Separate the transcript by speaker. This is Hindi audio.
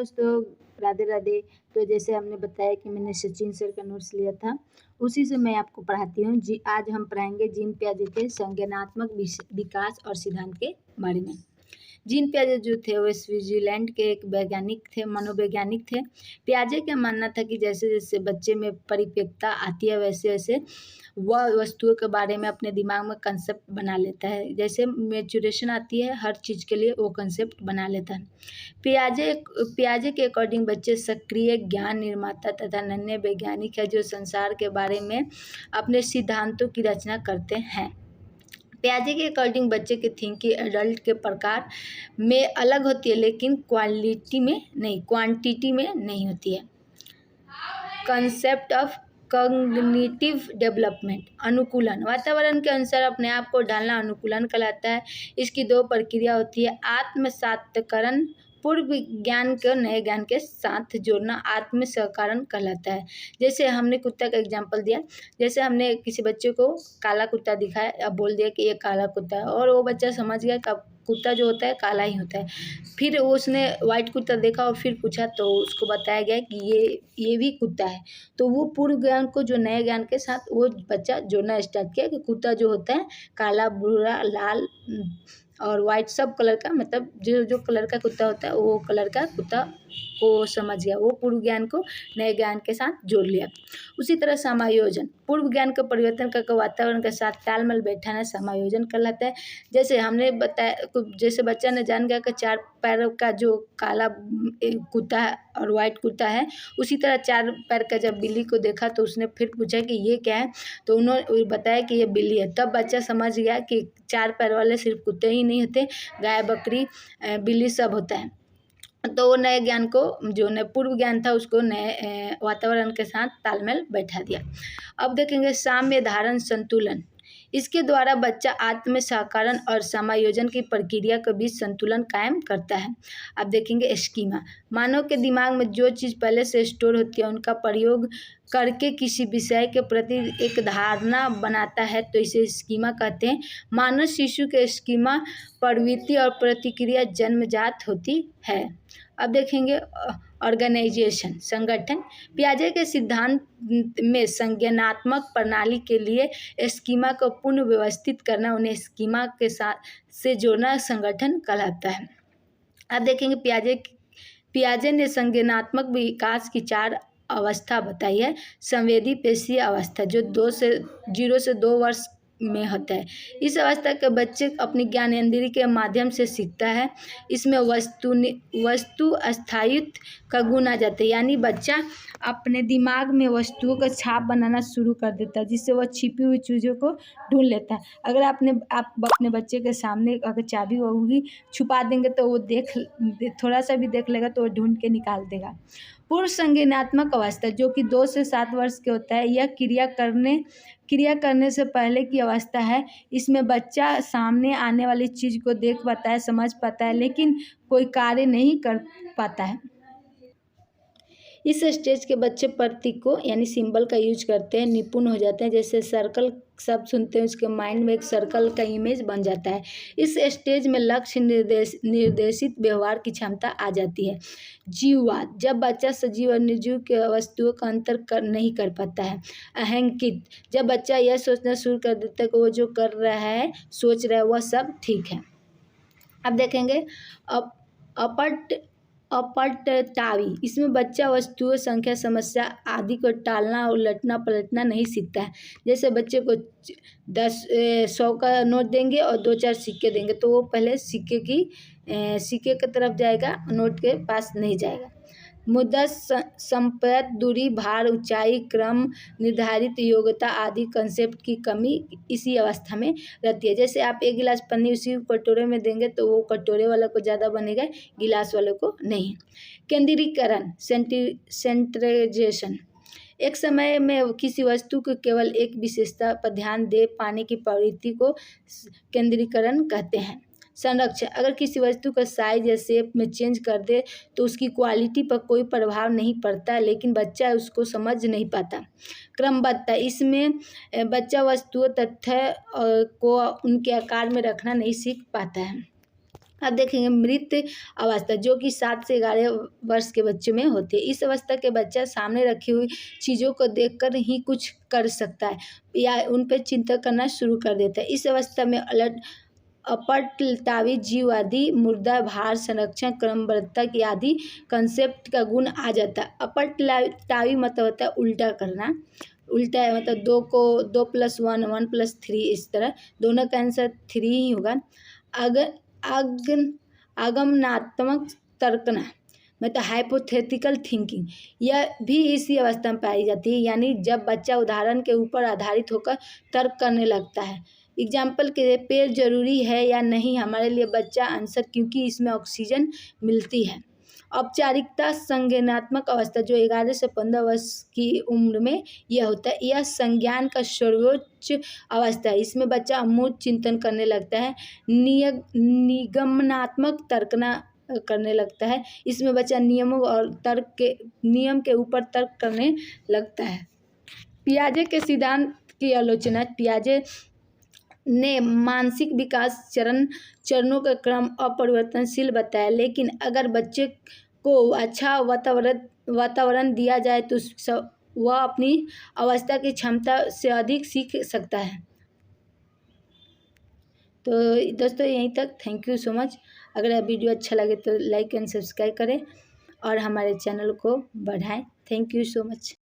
Speaker 1: दोस्तों, राधे राधे। तो जैसे हमने बताया कि मैंने सचिन सर का नोट्स लिया था, उसी से मैं आपको पढ़ाती हूँ। जी, आज हम पढ़ाएंगे जीन पियाजे के संज्ञानात्मक विकास और सिद्धांत के बारे में। जीन पियाजे जो थे वो स्विट्जरलैंड के एक वैज्ञानिक थे, मनोवैज्ञानिक थे। पियाजे का मानना था कि जैसे जैसे बच्चे में परिपक्वता आती है वैसे वैसे वह वस्तुओं के बारे में अपने दिमाग में कंसेप्ट बना लेता है। जैसे मैच्योरेशन आती है हर चीज़ के लिए वो कंसेप्ट बना लेता है। पियाजे के अकॉर्डिंग बच्चे सक्रिय ज्ञान निर्माता तथा नन्हे वैज्ञानिक है जो संसार के बारे में अपने सिद्धांतों की रचना करते हैं। पियाजे के अकॉर्डिंग बच्चे की थिंकिंग एडल्ट के प्रकार में अलग होती है, लेकिन क्वांटिटी में नहीं होती है। कंसेप्ट ऑफ कॉग्निटिव डेवलपमेंट, अनुकूलन, वातावरण के अनुसार अपने आप को ढालना अनुकूलन कहलाता है। इसकी दो प्रक्रिया होती है, आत्मसातकरण, पूर्व ज्ञान को नए ज्ञान के साथ जोड़ना आत्मसहकरण कहलाता है। जैसे हमने कुत्ता का एग्जांपल दिया, जैसे हमने किसी बच्चे को काला कुत्ता दिखाया, अब बोल दिया कि ये काला कुत्ता है, और वो बच्चा समझ गया कि कुत्ता जो होता है काला ही होता है। फिर उसने वाइट कुत्ता देखा और फिर पूछा तो उसको बताया गया कि ये भी कुत्ता है। तो वो पूर्व ज्ञान को जो नए ज्ञान के साथ वो बच्चा जोड़ना स्टार्ट किया कि कुत्ता जो होता है काला, भूरा, लाल और वाइट सब कलर का, मतलब जो जो कलर का कुत्ता होता है वो कलर का कुत्ता को समझ गया। वो पूर्व ज्ञान को नए ज्ञान के साथ जोड़ लिया। उसी तरह समायोजन, पूर्व ज्ञान का परिवर्तन करके वातावरण के साथ तालमेल बैठाना समायोजन कहलाता है। जैसे हमने बताया, जैसे बच्चा ने जान गया कि 4 पैरों का जो काला कुत्ता है और वाइट कुत्ता है, उसी तरह 4 पैर का जब बिल्ली को देखा तो उसने फिर पूछा कि ये क्या है, तो उन्होंने बताया कि ये बिल्ली है। तब बच्चा समझ गया कि 4 पैर वाले सिर्फ कुत्ते ही नहीं होते, गाय, बकरी, बिल्ली सब होता है। तो वो नए ज्ञान को, जो नए पूर्व ज्ञान था उसको नए वातावरण के साथ तालमेल बैठा दिया। अब देखेंगे साम्य धारण संतुलन, इसके द्वारा बच्चा आत्म सहकरण और समायोजन की प्रक्रिया के बीच संतुलन कायम करता है। अब देखेंगे स्कीमा, मानव के दिमाग में जो चीज़ पहले से स्टोर होती है उनका प्रयोग करके किसी विषय के प्रति एक धारणा बनाता है, तो इसे स्कीमा कहते हैं। मानव शिशु के स्कीमा प्रवृत्ति और प्रतिक्रिया जन्मजात होती है। अब देखेंगे ऑर्गेनाइजेशन, संगठन। पियाजे के सिद्धांत में संज्ञानात्मक प्रणाली के लिए स्कीमा को पुनः व्यवस्थित करना, उन्हें स्कीमा के साथ से जोड़ना संगठन कहलाता है। अब देखेंगे पियाजे ने संज्ञानात्मक विकास की 4 अवस्था बताई है। संवेदी पेशीय अवस्था जो 0 से 2 वर्ष में होता है। इस अवस्था के बच्चे अपनी ज्ञानेंद्रिय के माध्यम से सीखता है। इसमें वस्तु स्थायित्व का गुण आ जाता है, यानी बच्चा अपने दिमाग में वस्तुओं का छाप बनाना शुरू कर देता है, जिससे वह छिपी हुई चीज़ों को ढूंढ लेता है। अगर आप अपने बच्चे के सामने अगर चाबी होगी छुपा देंगे तो वो थोड़ा सा भी देख लेगा तो वो ढूंढ के निकाल देगा। पूर्व संज्ञानात्मक अवस्था जो कि 2 से 7 वर्ष के होता है, यह क्रिया करने से पहले की अवस्था है। इसमें बच्चा सामने आने वाली चीज़ को देख पाता है, समझ पाता है, लेकिन कोई कार्य नहीं कर पाता है। इस स्टेज के बच्चे प्रतीक को यानी सिंबल का यूज करते हैं, निपुण हो जाते हैं। जैसे सर्कल शब्द सुनते हैं उसके माइंड में एक सर्कल का इमेज बन जाता है। इस स्टेज में लक्ष्य निर्देशित व्यवहार की क्षमता आ जाती है। जीववाद, जब बच्चा सजीव और निर्जीव के वस्तुओं का अंतर नहीं कर पाता है। अहंकित, जब बच्चा यह सोचना शुरू कर देता है कि वो जो कर रहा है, सोच रहा है, वह सब ठीक है। अब देखेंगे अपटतावी, इसमें बच्चा वस्तुओं, संख्या, समस्या आदि को टालना, उलटना पलटना नहीं सीखता है। जैसे बच्चे को 100 का नोट देंगे और 2-4 सिक्के देंगे तो वो पहले सिक्के की तरफ जाएगा, नोट के पास नहीं जाएगा। मुद्दा, संपत, दूरी, भार, ऊंचाई, क्रम, निर्धारित योग्यता आदि कंसेप्ट की कमी इसी अवस्था में रहती है। जैसे आप 1 गिलास पानी उसी कटोरे में देंगे तो वो कटोरे वाला को ज़्यादा बनेगा, गिलास वाले को नहीं। केंद्रीकरण, सेंट्रलाइजेशन, एक समय में किसी वस्तु को केवल एक विशेषता पर ध्यान दे पाने की प्रवृत्ति को केंद्रीकरण कहते हैं। संरक्षण, अगर किसी वस्तु का साइज या शेप में चेंज कर दे तो उसकी क्वालिटी पर कोई प्रभाव नहीं पड़ता, लेकिन बच्चा उसको समझ नहीं पाता। क्रमबद्धता, इसमें बच्चा वस्तुओं तथ्य को उनके आकार में रखना नहीं सीख पाता है। अब देखेंगे मृत अवस्था, जो कि 7 से 11 वर्ष के बच्चों में होती है। इस अवस्था के बच्चा सामने रखी हुई चीज़ों को देखकर ही कुछ कर सकता है या उन पर चिंता करना शुरू कर देता है। इस अवस्था में अपटलतावी जीववादी मुर्दा भार संरक्षण क्रमबद्धता की आदि कंसेप्ट का गुण आ जाता है। अपटलतावी मतलब होता है उल्टा करना, उल्टा है मतलब 2 को 2 + 1 1 + 3 इस तरह, दोनों का आंसर 3 ही होगा। आगमनात्मक तर्कना मतलब हाइपोथेटिकल थिंकिंग, यह भी इसी अवस्था में पाई जाती है, यानी जब बच्चा उदाहरण के ऊपर आधारित होकर तर्क करने लगता है। एग्जाम्पल के लिए पेड़ जरूरी है या नहीं हमारे लिए बच्चा आंसर, क्योंकि इसमें ऑक्सीजन मिलती है। औपचारिकता संज्ञानात्मक अवस्था, जो 11 से 15 वर्ष की उम्र में यह होता है, यह संज्ञान का सर्वोच्च अवस्था है। इसमें बच्चा अमूर्त चिंतन करने लगता है। निगमनात्मक तर्कना करने लगता है। इसमें बच्चा नियम के ऊपर तर्क करने लगता है। पियाजे के सिद्धांत की आलोचना। पियाजे ने मानसिक विकास चरणों का क्रम अपरिवर्तनशील बताया, लेकिन अगर बच्चे को अच्छा वातावरण दिया जाए तो वह अपनी अवस्था की क्षमता से अधिक सीख सकता है। तो दोस्तों यहीं तक, थैंक यू सो मच। अगर यह वीडियो अच्छा लगे तो लाइक एंड सब्सक्राइब करें और हमारे चैनल को बढ़ाएं। Thank you so much.